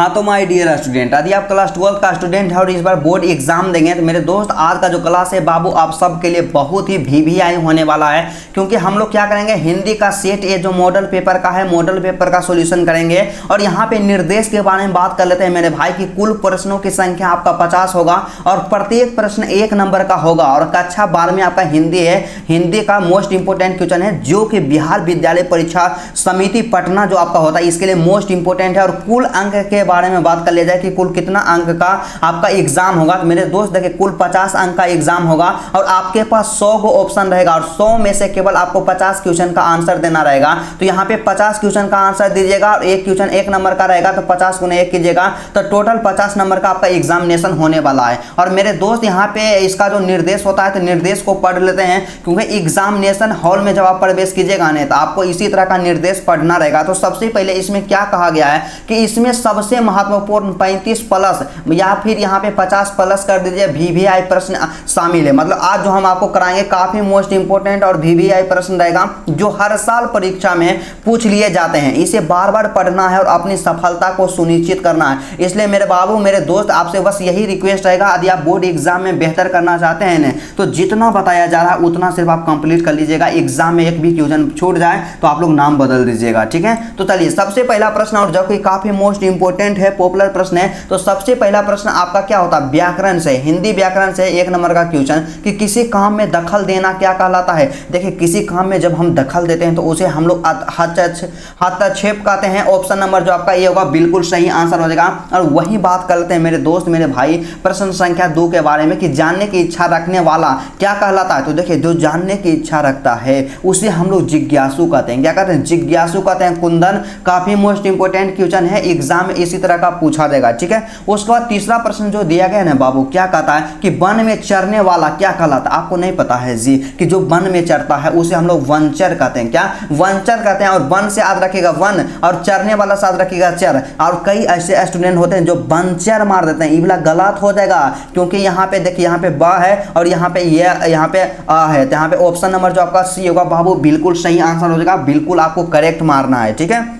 हाँ तो my dear student, यदि आप क्लास 12 का स्टूडेंट है और इस बार बोर्ड एग्जाम देंगे तो मेरे दोस्त आज का जो क्लास है बाबू आप सबके लिए बहुत ही वीवीआई होने वाला है। क्योंकि हम लोग क्या करेंगे, हिंदी का सेट ए जो मॉडल पेपर का है, मॉडल पेपर का सॉल्यूशन करेंगे। और यहाँ पे निर्देश के बारे में बात कर लेते हैं मेरे भाई की। कुल प्रश्नों की संख्या आपका 50 होगा और प्रत्येक प्रश्न 1 नंबर का होगा। और कक्षा 12 में आपका हिंदी है, हिंदी का मोस्ट इंपोर्टेंट क्वेश्चन है जो कि बिहार विद्यालय परीक्षा समिति पटना जो आपका होता है इसके लिए मोस्ट इंपोर्टेंट है। और कुल अंक के बारे में बात कर लिया जाए कि कुल कितना अंक का आपका एग्जाम होगा, तो मेरे दोस्त देखिए कुल 50 अंक का एग्जाम होगा और आपके पास 100 गो ऑप्शन रहेगा और 100 में से केवल आपको 50 क्वेश्चन का आंसर देना रहेगा। तो यहाँ पे 50 क्वेश्चन का आंसर दीजिएगा और एक क्वेश्चन 1 नंबर का रहेगा तो 50 गुने 1 कीजिएगा तो टोटल 50 नंबर का आपका एग्जामिनेशन होने वाला है। और मेरे दोस्त यहाँ पे इसका जो निर्देश होता है तो निर्देश को पढ़ लेते हैं, क्योंकि एग्जामिनेशन हॉल में जब आप प्रवेश कीजिएगा नहीं तो आपको इसी तरह का निर्देश पढ़ना रहेगा। तो सबसे पहले इसमें क्या कहा गया है कि इसमें सबसे महत्वपूर्ण 35 प्लस या फिर यहाँ पे 50 प्लस कर दीजिए वीवीआई प्रश्न शामिल है। मतलब आज जो हम आपको कराएंगे काफी मोस्ट इंपोर्टेंट और वीवीआई प्रश्न रहेगा जो हर साल परीक्षा में पूछ लिए जाते हैं। इसे बार बार पढ़ना है और अपनी सफलता को सुनिश्चित करना है। इसलिए मेरे बाबू मेरे दोस्त आपसे बस यही रिक्वेस्ट रहेगा, यदि आप बोर्ड एग्जाम में बेहतर करना चाहते हैं ना तो जितना बताया जा रहा है उतना सिर्फ आप कंप्लीट कर लीजिएगा। एग्जाम में एक भी क्वेश्चन छूट जाए तो आप लोग नाम बदल दीजिएगा, ठीक है। तो चलिए सबसे पहला प्रश्न, और जो कि काफी मोस्ट इंपोर्टेंट है, पॉपुलर प्रश्न है। तो सबसे पहला प्रश्न आपका क्या होता है, व्याकरण से, हिंदी व्याकरण से 1 नंबर का क्वेश्चन कि किसी काम में दखल देना क्या कहलाता है। देखिए किसी काम में जब हम दखल देते हैं तो उसे हम लोग हस्तक्षेप कहते हैं। ऑप्शन नंबर जो आपका ये होगा बिल्कुल सही आंसर हो जाएगा। और वही बात करते हैं मेरे दोस्त मेरे भाई प्रश्न संख्या 2 के बारे में कि जानने की इच्छा रखने वाला क्या कहलाता है। तो देखिए जो जानने की इच्छा रखता है उसे हम लोग जिज्ञासु कहते हैं। क्या कहते हैं, जिज्ञासु कहते हैं। कुंदन काफी मोस्ट इंपोर्टेंट क्वेश्चन है, एग्जाम में इसी तरह का पूछा जाएगा, ठीक है। उसके बाद तीसरा प्रश्न जो दिया गया है ना बाबू, क्या कहता है कि वन में चरने वाला क्या कहलाता है। आपको नहीं पता है जी कि जो वन में चरता है उसे हम लोग वनचर कहते हैं। क्या, वनचर कहते हैं। और वन से याद रखिएगा वन और चरने वाला से याद रखिएगा चर। और कई ऐसे स्टूडेंट होते हैं जो वनचर मार देते हैं, ये वाला गलत हो जाएगा क्योंकि यहाँ पे देखिए यहाँ पे ब है और यहाँ पे ये यहाँ पे आ है। तो यहाँ पे ऑप्शन नंबर जो आपका सी होगा बाबू बिल्कुल सही आंसर हो जाएगा। बिल्कुल आपको करेक्ट मारना है, ठीक है।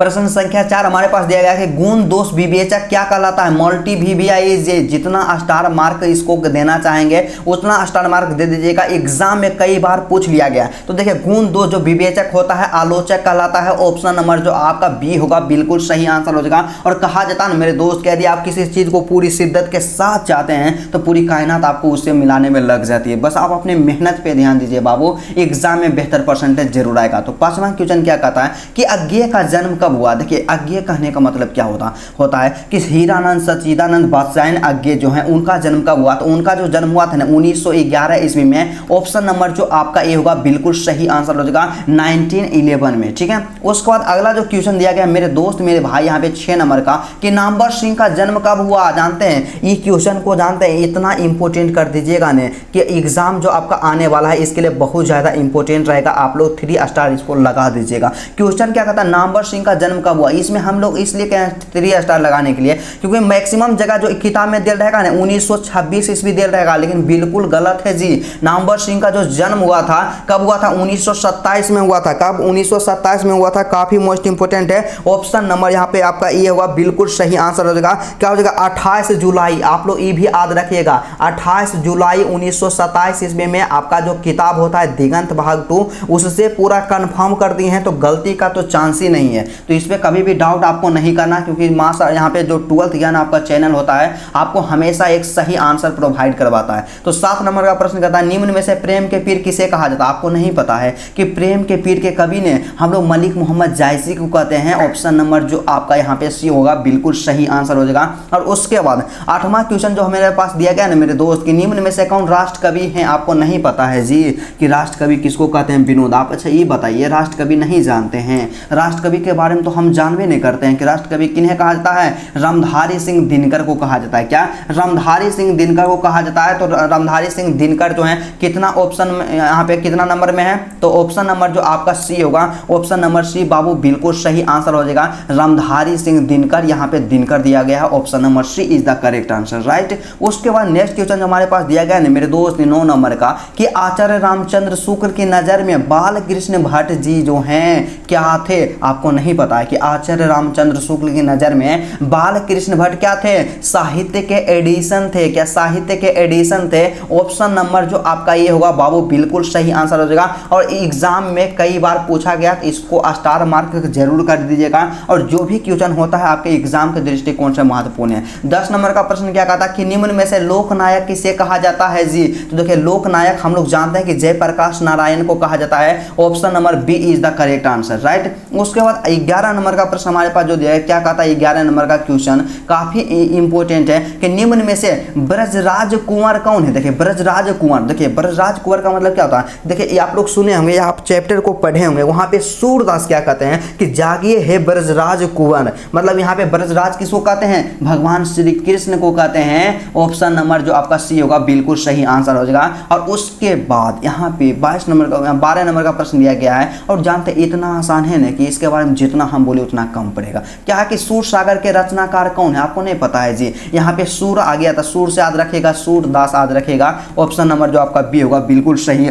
प्रश्न संख्या 4 हमारे पास दिया गया है कि गुण दोष विवेचक क्या कहलाता है। मल्टी वीवीआई, जितना स्टार मार्क इसको देना चाहेंगे उतना स्टार मार्क दे दीजिएगा। एग्जाम में कई बार पूछ लिया गया। तो देखिए गुण दोष जो विवेचक होता है आलोचक कहलाता है। ऑप्शन नंबर जो आपका बी होगा बिल्कुल सही आंसर हो जाएगा। और कहा जाता है मेरे दोस्त यदि आप किसी चीज को पूरी शिद्दत के साथ चाहते हैं तो पूरी कायनात आपको उससे मिलाने में लग जाती है। बस आप अपनी मेहनत पे ध्यान दीजिए बाबू, एग्जाम में बेहतर परसेंटेज जरूर आएगा। तो 5वां क्वेश्चन क्या कहता है कि अज्ञेय का जन्म कब हुआ। देखिए अज्ञेय कहने का मतलब क्या होता है कि हीरानंद सच्चिदानंद बादशाह अज्ञेय जो है उनका जन्म कब हुआ। तो उनका जो जन्म हुआ था ना 1911 ईस्वी में। ऑप्शन नंबर जो आपका ए होगा बिल्कुल सही आंसर हो जाएगा 1911 में, ठीक है। उसके बाद अगला जो क्वेश्चन दिया गया मेरे दोस्त मेरे भाई यहाँ पे 6 नंबर का कि नामवर सिंह का जन्म कब हुआ। जानते हैं ये क्वेश्चन को, जानते हैं इतना इंपोर्टेंट कर दीजिएगा ने कि एग्जाम जो आपका आने वाला है इसके लिए बहुत ज्यादा इंपोर्टेंट रहेगा। आप लोग 3 स्टार इसको लगा दीजिएगा। क्वेश्चन क्या कहता है, नामवर सिंह का जन्म कब हुआ। इसमें हम लोग इसलिए कहें 3 स्टार लगाने के लिए क्योंकि मैक्सिमम जगह जो किताब में दिल रहेगा ना 1926 ईस्वी दिल रहेगा, लेकिन बिल्कुल गलत है जी। नामवर सिंह का जो जन्म हुआ था कब हुआ था, 1927 में हुआ था। कब, 1927 में हुआ था। काफी मोस्ट इंपोर्टेंट है। ऑप्शन नंबर यहाँ पे आपका ये होगा बिल्कुल सही आंसर हो जाएगा। क्या हो जाएगा, 28 जुलाई। आप लोग ये भी याद रखिएगा 28 जुलाई 1927 ईस्वी में आपका जो किताब होता है दिगंत भाग 2 उससे पूरा कंफर्म कर दिए हैं। तो गलती का तो चांस ही नहीं है। तो इसमें कभी भी डाउट आपको नहीं करना क्योंकि मास यहाँ पे जो 12th ज्ञान आपका चैनल होता है आपको हमेशा एक सही आंसर प्रोवाइड करवाता है। तो 7 नंबर का प्रश्न कहता है निम्न में से प्रेम के पीर किसे कहा जाता है। आपको नहीं पता है कि प्रेम के पीर के कवि ने हम लोग मलिक मोहम्मद जायसी को कहते हैं। ऑप्शन नंबर जो आपका यहाँ पे सी होगा बिल्कुल सही आंसर हो जाएगा। और उसके बाद 8वां क्वेश्चन जो मेरे पास दिया गया ना मेरे दोस्त कि निम्न में से कौन राष्ट्र कवि है। आपको नहीं पता है जी कि राष्ट्र कवि किसको कहते हैं। विनोद, आप अच्छा ये बताइए राष्ट्र कवि नहीं जानते हैं। राष्ट्र कवि के बारे में तो हम जानवे नहीं करते हैं कि राष्ट्र कवि किन्हें कहा जाता है। रामधारी सिंह दिनकर को कहा जाता है। क्या, रामधारी सिंह दिनकर को कहा जाता है। तो रामधारी सिंह दिनकर जो है कितना ऑप्शन यहाँ पे कितना नंबर में है, तो ऑप्शन नंबर जो आपका सी होगा ऑप्शन नंबर सी बाबू बिल्कुल सही आंसर हो जाएगा। रामधारी सिंह दिनकर, यहाँ पे दिनकर दिया गया है। Option number C is the correct answer, right. उसके बाद नेक्स्ट क्वेश्चन जो हमारे पास दिया गया है मेरे दोस्त 9 नंबर का कि आचार्य रामचंद्र शुक्ल की नजर में बाल कृष्ण भट्ट जी जो हैं क्या थे। आपको नहीं पता है कि आचार्य रामचंद्र शुक्ल की नज़र में बाल कृष्ण भट्ट क्या थे, साहित्य के एडिशन थे। क्या साहित्य के एडिशन थे? ऑप्शन नंबर जो आपका ये होगा बाबू बिल्कुल सही आंसर हो जाएगा। और एग्जाम में कई बार पूछा गया तो इसको स्टार मार्क जरूर कर दीजिएगा। और जो भी क्वेश्चन होता है आपके एग्जाम के दृष्टिकोण से महत्वपूर्ण है। 10 नंबर का प्रश्न क्या कहता है कि निम्न में से लोकनायक किसे कहा जाता है जी? तो देखिए लोकनायक हम लोग जानते हैं कि जयप्रकाश नारायण को कहा जाता है। Option number B is the correct answer, right. उसके बाद 11 नंबर का प्रश्न हमारे पास जो दिया है, क्या कहता है 11 नंबर का क्वेश्चन काफी इंपॉर्टेंट है कि निम्न में से ब्रजराज कुंवर कौन है? देखिए ब्रजराज कुंवर, देखिए ब्रजराज कुंवर का मतलब क्या होता है? देखिए ये आप लोग सुने होंगे या आप चैप्टर को पढ़े होंगे, वहां पे सूरदास क्या कहते हैं कि जागिए हे ब्रजराज कुंवर, मतलब यहाँ पे ब्रजराज किसको कहते हैं? भगवान श्री कृष्ण को कहते हैं। ऑप्शन नंबर जो आपका सी होगा बिल्कुल सही आंसर हो जाएगा। और उसके बाद यहाँ पे 12 नंबर का प्रश्न दिया गया है और जानते इतना आसान है ना कि इसके बारे में जितना हम बोले उतना कम पड़ेगा। क्या है कि सूर सागर के रचनाकार कौन है? आपको नहीं पता है जी। यहाँ पे सूर आ गया था, सूर से याद रखेगा, सूरदास याद रखेगा। ऑप्शन नंबर जो आपका बी होगा बिल्कुल सही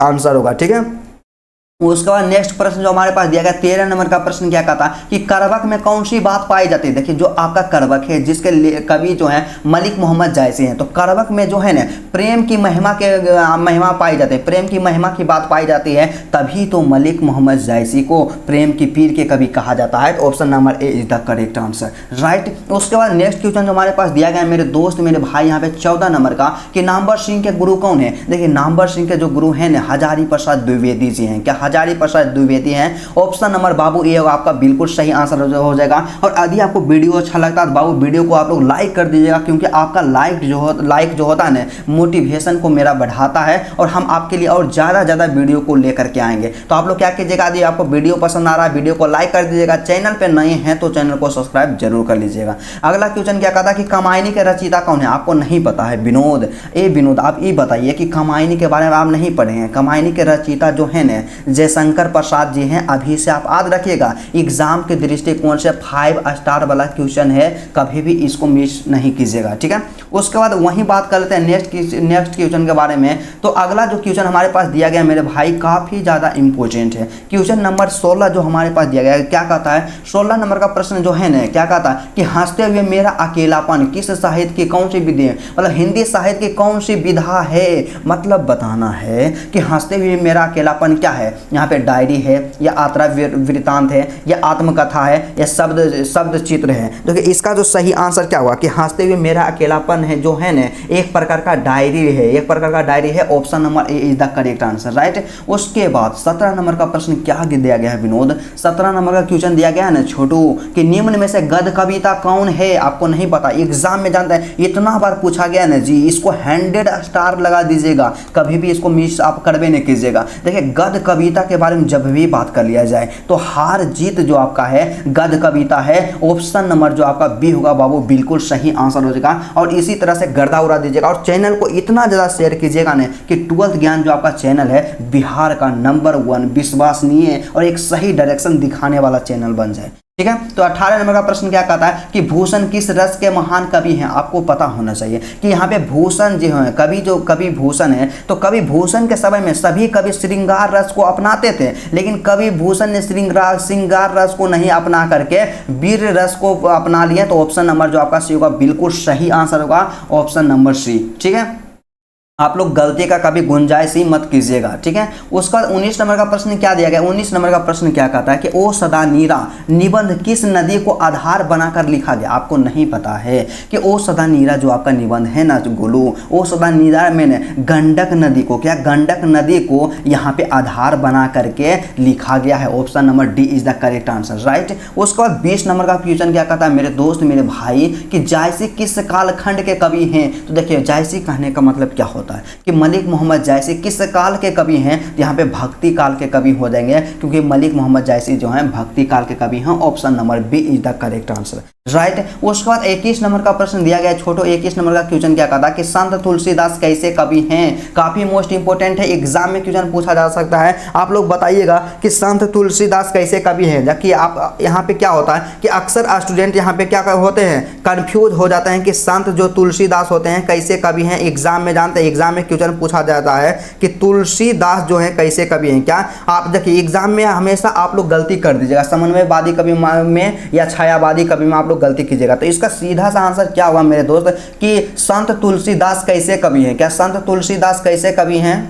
आंसर होगा, ठीक है। उसके बाद नेक्स्ट प्रश्न जो हमारे पास दिया गया 13 नंबर का प्रश्न क्या कहता है कि करवक में कौन सी बात पाई जाती है? देखिए जो आपका करवक है जिसके कवि जो है मलिक मोहम्मद जायसी हैं, तो करवक में जो है ना प्रेम की महिमा पाई जाती है, प्रेम की महिमा की बात पाई जाती है, तभी तो मलिक मोहम्मद जायसी को प्रेम की पीर के कवि कहा जाता है। Option number A is the correct answer, right. उसके बाद नेक्स्ट क्वेश्चन जो हमारे पास दिया गया है मेरे दोस्त मेरे भाई यहाँ पे 14 नंबर का कि नामवर सिंह के गुरु कौन है? देखिए नामवर सिंह के जो गुरु हैं ना हजारी प्रसाद द्विवेदी जी हैं। क्या हजारी प्रसाद द्विवेदी हैं? ऑप्शन नंबर बाबू ए होगा आपका बिल्कुल सही आंसर हो जाएगा। और यदि आपको वीडियो अच्छा लगता है तो बाबू वीडियो को आप लोग लाइक कर दीजिएगा, क्योंकि आपका लाइक जो होता है ना मोटिवेशन को मेरा बढ़ाता है और हम आपके लिए और ज़्यादा वीडियो को लेकर के आएंगे। तो आप लोग क्या कीजिएगा, यदि आपको वीडियो पसंद आ रहा है वीडियो को लाइक कर दीजिएगा, चैनल पर नए हैं तो चैनल को सब्सक्राइब जरूर कर लीजिएगा। अगला क्वेश्चन क्या कहता है कि कमायनी के रचयिता कौन है? आपको नहीं पता है। विनोद, विनोद आप ये बताइए कि कमायनी के बारे में आप नहीं पढ़े हैं। कमायनी के रचयिता जो है ना जयशंकर प्रसाद जी हैं। अभी से आप याद रखिएगा एग्जाम के दृष्टिकोण से 5 स्टार वाला क्वेश्चन है, कभी भी इसको मिस नहीं कीजिएगा, ठीक है। उसके बाद वही बात कर लेते हैं नेक्स्ट क्वेश्चन के बारे में। तो अगला जो क्वेश्चन हमारे पास दिया गया मेरे भाई काफी ज्यादा इंपॉर्टेंट है। क्वेश्चन नंबर 16 जो हमारे पास दिया गया है क्या कहता है? 16 नंबर का प्रश्न जो है ना क्या कहता है कि हंसते हुए मेरा अकेलापन किस साहित्य की कौन सी विधि है? मतलब हिंदी साहित्य की कौन सी विधा है? मतलब बताना है कि हंसते हुए मेरा अकेलापन क्या है। यहाँ पे डायरी है या आत्रा वृत्तांत है या आत्मकथा है या शब्द चित्र है। देखिए इसका जो सही आंसर क्या हुआ कि हंसते हुए मेरा अकेलापन है जो है ना एक प्रकार का डायरी है, एक प्रकार का डायरी है। Option number A is the correct answer, right. उसके बाद 17 नंबर का प्रश्न क्या दिया गया है विनोद? 17 नंबर का क्वेश्चन दिया गया है ना छोटू कि निम्न में से गद्य कविता कौन है? आपको नहीं पता, एग्जाम में जानता है इतना बार पूछा गया ना जी, इसको 100 स्टार लगा दीजिएगा, कभी भी इसको मिस आप करवे नहीं कीजिएगा। देखिए गद्य कविता के बारे में जब भी बात कर लिया जाए तो हार जीत जो आपका है गद्य कविता है। ऑप्शन नंबर जो आपका बी होगा बाबू बिल्कुल सही आंसर हो जाएगा। और इसी तरह से गर्दा उड़ा दीजिएगा और चैनल को इतना ज़्यादा शेयर कीजिएगा ना कि 12th ज्ञान जो आपका चैनल है बिहार का नंबर 1 विश्वसनीय और एक सही डायरेक्शन दिखाने वाला चैनल बन जाए, ठीक है। तो 18 नंबर का प्रश्न क्या कहता है कि भूषण किस रस के महान कवि हैं? आपको पता होना चाहिए कि यहाँ पे भूषण जो है कवि भूषण है, तो कवि भूषण के समय में सभी कवि श्रृंगार रस को अपनाते थे, लेकिन कवि भूषण ने श्रृंगार रस को नहीं अपना करके वीर रस को अपना लिया। तो ऑप्शन नंबर जो आपका सी होगा बिल्कुल सही आंसर होगा, ऑप्शन नंबर सी, ठीक है। आप लोग गलती का कभी गुंजाइश ही मत कीजिएगा, ठीक है। उसका 19 नंबर का प्रश्न क्या दिया गया? 19 नंबर का प्रश्न क्या कहता है कि ओ सदा नीरा निबंध किस नदी को आधार बनाकर लिखा गया? आपको नहीं पता है कि ओ सदा नीरा जो आपका निबंध है ना गोलू, ओ सदा नीरा में गंडक नदी को गंडक नदी को यहाँ पे आधार बना करके लिखा गया है। Option number D is the correct answer, right. उसके बाद 20 नंबर का क्वेश्चन क्या कहता है मेरे दोस्त मेरे भाई कि जायसी किस कालखंड के कवि हैं? तो देखिए जायसी कहने का मतलब क्या होता है कि मलिक मोहम्मद जायसी किस काल के कवि हैं? यहाँ पे भक्ति काल के कवि हो जाएंगे, क्योंकि मलिक मोहम्मद जायसी जो हैं भक्ति काल के कवि हैं। Option number B is the correct answer. Right. उसके बाद 21 नंबर का प्रश्न दिया गया छोटो 21 नंबर का क्वेश्चन क्या कहता है कि संत तुलसीदास कैसे कवि हैं। काफी मोस्ट इंपोर्टेंट है, एग्जाम में क्वेश्चन पूछा जा सकता है। आप लोग बताइएगा कि संत तुलसीदास कैसे कवि हैं। जबकि आप यहाँ पे क्या होता है कि अक्सर स्टूडेंट यहाँ पे क्या होते हैं, कंफ्यूज हो जाते हैं कि संत जो तुलसीदास होते हैं कैसे कवि हैं। एग्जाम में जानते हैं, एग्जाम में क्वेश्चन पूछा जाता है कि तुलसीदास जो है कैसे कवि हैं। क्या आप देखिए एग्जाम में हमेशा आप लोग गलती कर दीजिएगा, समन्वयवादी कवि में या छायावादी कवि में आप लोग गलती कीजिएगा। तो इसका सीधा सा आंसर क्या होगा मेरे दोस्त कि संत तुलसीदास कैसे कवि हैं। क्या संत तुलसीदास कैसे कवि हैं,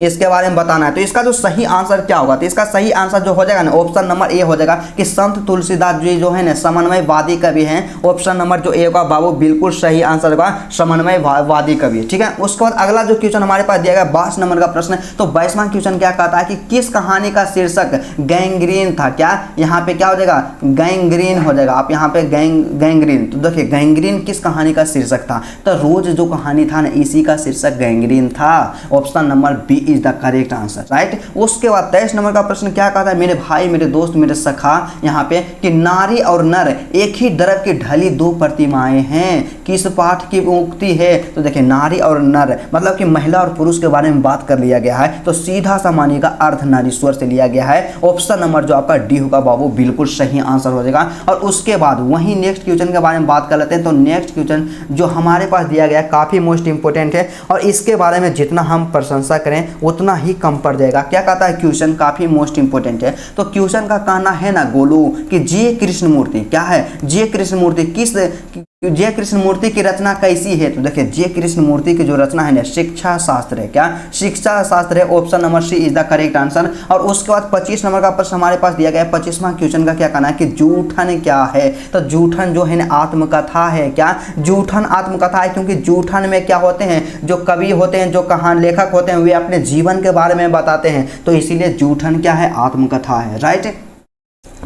इसके बारे में बताना है। तो इसका जो सही आंसर क्या होगा, तो इसका सही आंसर जो हो जाएगा ना ऑप्शन नंबर ए हो जाएगा कि संत तुलसीदास जी जो है ना समन्वयवादी कवि हैं। ऑप्शन नंबर जो ए होगा बाबू बिल्कुल सही आंसर होगा, समन्वयवादी कवि। ठीक है। उसके बाद अगला जो क्वेश्चन हमारे पास दिया गया 22 नंबर का प्रश्न। तो 22वां क्वेश्चन क्या कहता है कि किस कहानी का शीर्षक गैंग्रीन था। क्या यहाँ पे क्या हो जाएगा, गैंग्रीन हो जाएगा। आप यहाँ पे गैंग्रीन, तो देखिए गैंग्रीन किस कहानी का शीर्षक था, तो रोज जो कहानी था ना इसी का शीर्षक गैंग्रीन था। Option number B is the correct answer, right. उसके बाद 23 नंबर का प्रश्न क्या कहता है मेरे भाई मेरे दोस्त मेरे सखा यहाँ पे कि नारी और नर एक ही द्रव की ढली दो प्रतिमाएं हैं, किस पाठ की उक्ति है। तो देखिए नारी और नर मतलब कि महिला और पुरुष के बारे में बात कर लिया गया है। तो सीधा सा मानिएगा अर्धनारीश्वर से लिया गया है। ऑप्शन नंबर जो आपका डी होगा बाबू बिल्कुल सही आंसर हो जाएगा। और उसके बाद वही नेक्स्ट क्वेश्चन के बारे में बात कर लेते हैं। तो नेक्स्ट क्वेश्चन जो हमारे पास दिया गया काफी मोस्ट इंपोर्टेंट है और इसके बारे में जितना हम प्रशंसा करें उतना ही कम पड़ जाएगा। क्या कहता है क्वेश्चन, काफी मोस्ट इंपोर्टेंट है। तो क्वेश्चन का कहना है ना गोलू कि जे कृष्णमूर्ति क्या है, जे कृष्णमूर्ति किस जे कृष्णमूर्ति की रचना कैसी है। तो देखिए जे कृष्णमूर्ति की जो रचना है ना शिक्षा शास्त्र है। क्या शिक्षा शास्त्र है। Option number C is the correct answer. और उसके बाद 25 नंबर का प्रश्न हमारे पास दिया गया है। 25वां क्वेश्चन का क्या कहना है कि जूठन क्या है। तो जूठन जो है ना आत्मकथा है। क्या जूठन आत्मकथा है, क्योंकि जूठन में क्या होते हैं जो कवि होते हैं जो कहानी लेखक होते हैं वे अपने जीवन के बारे में बताते हैं। तो इसीलिए जूठन क्या है, आत्मकथा है, राइट।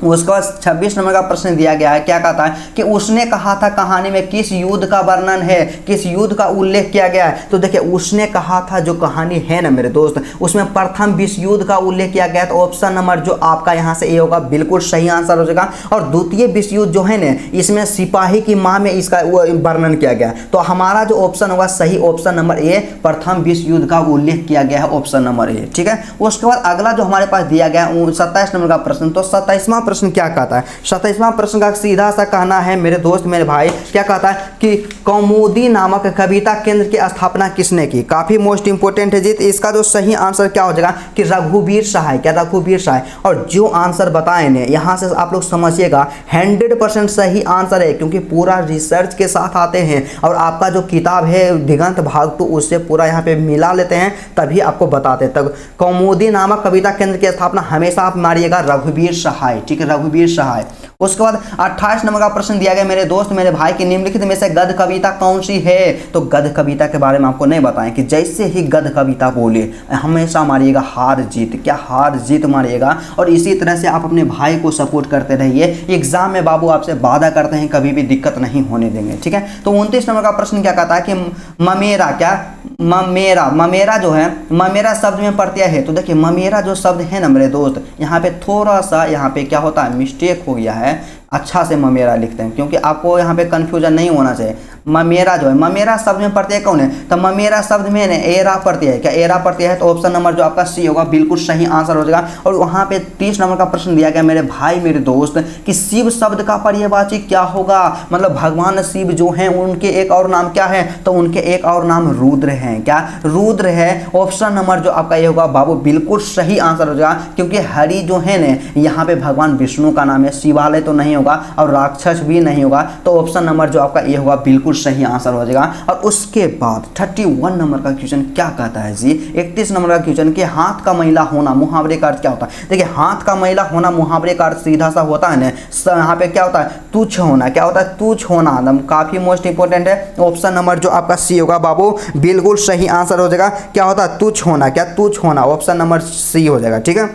उसके बाद 26 नंबर का प्रश्न दिया गया है। क्या कहता है कि उसने कहा था कहानी में किस युद्ध का वर्णन है, किस युद्ध का उल्लेख किया गया है। तो देखिए उसने कहा था जो कहानी है ना मेरे दोस्त उसमें प्रथम विश्व युद्ध का उल्लेख किया गया है। तो ऑप्शन नंबर जो आपका यहाँ से ए होगा बिल्कुल सही आंसर हो जाएगा। और द्वितीय विश्व युद्ध जो है ना इसमें सिपाही की माँ में इसका वर्णन किया गया है। तो हमारा जो ऑप्शन होगा सही ऑप्शन नंबर ए, प्रथम विश्व युद्ध का उल्लेख किया गया है, ऑप्शन नंबर ए। ठीक है। उसके बाद अगला जो हमारे पास दिया गया है 27 नंबर का प्रश्न। तो 27वां प्रश्न क्या कहता है, 27वां प्रश्न का सीधा सा कहना है मेरे दोस्त मेरे भाई क्या कहता है कि कौमुदी नामक कविता केंद्र की स्थापना किसने की। काफी मोस्ट इंपोर्टेंट है जीत। इसका जो सही आंसर क्या हो जाएगा कि रघुवीर सहाय। क्या रघुवीर सहाय। और जो आंसर बताए ने यहाँ से आप लोग समझिएगा 100% सही आंसर है, क्योंकि पूरा रिसर्च के साथ आते हैं और आपका जो किताब है दिगंत भाग तो उससे पूरा यहाँ पे मिला लेते हैं तभी आपको बताते हैं। तब कौमुदी नामक कविता केंद्र की स्थापना हमेशा आप मारिएगा रघुवीर सहाय। ठीक है, रघुवीर सहाय। उसके बाद 28 नंबर का प्रश्न दिया गया मेरे दोस्त मेरे भाई की निम्नलिखित में से गद्य कविता कौन सी है। तो गद्य कविता के बारे में आपको नहीं बताएं कि जैसे ही गद्य कविता बोले हमेशा मारिएगा हार जीत। क्या हार जीत मारिएगा। और इसी तरह से आप अपने भाई को सपोर्ट करते रहिए। एग्जाम में बाबू आपसे वादा करते हैं कभी भी दिक्कत नहीं होने देंगे। ठीक है। तो 29 नंबर का प्रश्न क्या कहता है कि ममेरा। क्या ममेरा, ममेरा जो है ममेरा शब्द में प्रत्यय है। तो देखिए ममेरा जो शब्द है ना मेरे दोस्त यहाँ पे थोड़ा सा यहाँ पे क्या होता है मिस्टेक हो गया है। अच्छा से ममेरा लिखते हैं क्योंकि आपको यहाँ पे कंफ्यूजन नहीं होना चाहिए। ममेरा जो है ममेरा शब्द में प्रत्यय कौन है। तो ममेरा शब्द में ने एरा प्रत्यय है। क्या एरा प्रत्यय है। तो ऑप्शन नंबर जो आपका सी होगा बिल्कुल सही आंसर हो जाएगा। और वहाँ पे 30 नंबर का प्रश्न दिया गया मेरे भाई मेरे दोस्त कि शिव शब्द का पर्यायवाची क्या होगा। मतलब भगवान शिव जो हैं उनके एक और नाम क्या है। तो उनके एक और नाम रुद्र हैं। क्या रुद्र है। ऑप्शन नंबर जो आपका ये होगा बाबू बिल्कुल सही आंसर हो जाएगा, क्योंकि हरि जो है ना यहाँ पे भगवान विष्णु का नाम है। शिवालय तो नहीं होगा और राक्षस भी नहीं होगा। तो ऑप्शन नंबर जो आपका ये होगा बिल्कुल सही आंसर हो जाएगा। और उसके बाद 31 नंबर का क्वेश्चन क्या कहता है जी। 31 नंबर का क्वेश्चन कि हाथ का मैला होना मुहावरे का अर्थ क्या होता है। देखिए हाथ का मैला होना मुहावरे का अर्थ सीधा सा होता है ना यहाँ पे क्या होता है तुच्छ होना। क्या होता है तुच्छ होना। काफी मोस्ट इंपोर्टेंट है। ऑप्शन नंबर जो आपका सी होगा बाबू बिल्कुल सही आंसर हो जाएगा। क्या होता है तुच्छ होना। क्या तुच्छ होना। ऑप्शन नंबर सी हो जाएगा। ठीक है।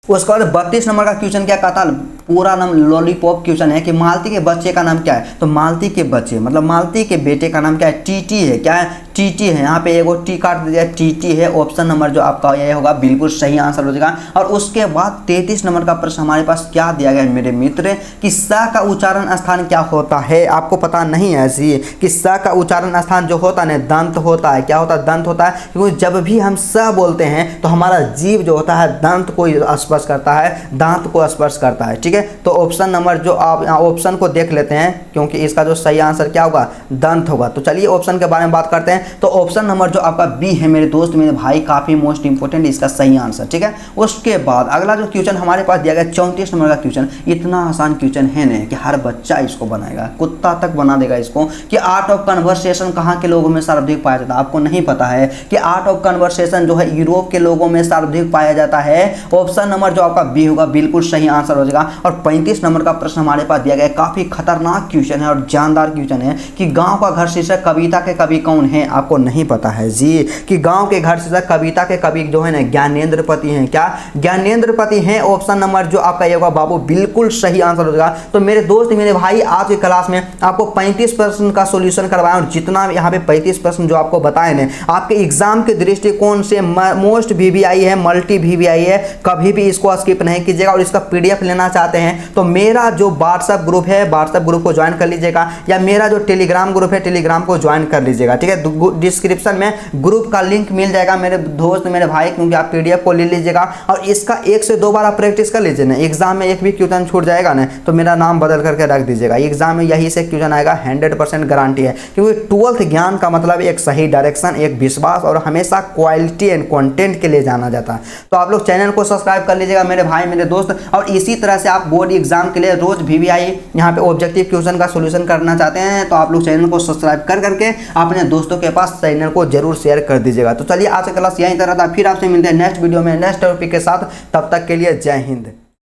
उसके बाद 32 नंबर का क्वेश्चन क्या कहता है पूरा नाम लॉलीपॉप क्वेश्चन है कि मालती के बच्चे का नाम क्या है। तो मालती के बच्चे मतलब मालती के बेटे का नाम क्या है टीटी है। क्या है टीटी है, यहाँ पे एगो टी काट दिया, टीटी है। ऑप्शन नंबर जो आपका ये होगा बिल्कुल सही आंसर हो जाएगा। और उसके बाद 33 नंबर का प्रश्न हमारे पास क्या दिया गया है मेरे मित्र कि स का उच्चारण स्थान क्या होता है। आपको पता नहीं है ऐसी कि स का उच्चारण स्थान जो होता है दंत होता है। क्या होता है? दंत होता है, क्योंकि जब भी हम स बोलते हैं तो हमारा जीभ जो होता है दंत को स्पर्श करता है, दांत को स्पर्श करता है। ठीक है, तो ऑप्शन नंबर जो आप ऑप्शन को देख लेते हैं, क्योंकि इसका जो सही आंसर क्या होगा? दंत होगा। तो चलिए ऑप्शन के बारे में बात करते हैं। तो ऑप्शन नंबर जो आपका बी है मेरे दोस्त मेरे भाई, काफी मोस्ट इंपोर्टेंट इसका सही आंसर। ठीक है, उसके बाद अगला जो क्वेश्चन हमारे पास दिया गया 34 नंबर का क्वेश्चन, इतना आसान क्वेश्चन है ना कि हर बच्चा इसको बनाएगा, कुत्ता तक बना देगा इसको। कि आर्ट ऑफ कन्वर्सेशन कहाँ के लोगों में सर्वाधिक पाया जाता है? आपको नहीं पता है कि आर्ट ऑफ कन्वर्सेशन जो है यूरोप के लोगों में सर्वाधिक पाया जाता है। ऑप्शन नंबर जो आपका बी होगा बिल्कुल सही आंसर हो जाएगा। और 35 नंबर का प्रश्न हमारे पास दिया गया, काफी खतरनाक क्वेश्चन है और जानदार क्वेश्चन है कि गांव का घर शीर्षक कविता के कवि कौन है? आपको नहीं पता है जी कि गांव के घर शीर्षक कविता के कवि जो है ना ज्ञानेंद्रपति हैं। क्या? ज्ञानेंद्रपति हैं। ऑप्शन नंबर जो आपका ये होगा बाबू बिल्कुल सही आंसर हो जाएगा। तो मेरे दोस्त मेरे भाई आज की क्लास में आपको 35 प्रश्न का सोल्यूशन करवाया और जितना यहाँ पे 35 प्रश्न जो आपको बताए ने आपके एग्जाम के दृष्टिकोण से मोस्ट वीवीआई है, मल्टी वीवीआई है। कभी भी इसको स्किप नहीं कीजिएगा। और इसका पीडीएफ लेना चाहते हैं तो मेरा जो व्हाट्सएप ग्रुप है, व्हाट्सएप ग्रुप को ज्वाइन कर लीजिएगा, या मेरा जो टेलीग्राम ग्रुप है टेलीग्राम को ज्वाइन कर लीजिएगा। ठीक है, डिस्क्रिप्शन में ग्रुप का लिंक मिल जाएगा मेरे दोस्त मेरे भाई, क्योंकि आप पीडीएफ को ले लीजिएगा और इसका 1 से 2 बार आप प्रैक्टिस कर लीजिए ना। एग्जाम में एक भी क्वेश्चन छूट जाएगा ना तो मेरा नाम बदल करके रख दीजिएगा। एग्जाम में यही से क्वेश्चन आएगा, 100% गारंटी है। क्योंकि 12th ज्ञान का मतलब एक सही डायरेक्शन, एक विश्वास और हमेशा क्वालिटी एंड कंटेंट के लिए जाना जाता है। तो आप लोग चैनल को सब्सक्राइब कर लीजिएगा मेरे भाई मेरे दोस्त। और इसी तरह से आप बोर्ड एग्जाम के लिए रोज वीवीआई यहाँ पे ऑब्जेक्टिव क्वेश्चन का सोल्यूशन करना चाहते हैं तो आप लोग चैनल को सब्सक्राइब कर करके अपने दोस्तों के पास चैनल को जरूर शेयर कर दीजिएगा। तो चलिए आज का क्लास यहीं तरह था, फिर आपसे मिलते हैं नेक्स्ट वीडियो में नेक्स्ट टॉपिक के साथ। तब तक के लिए जय हिंद।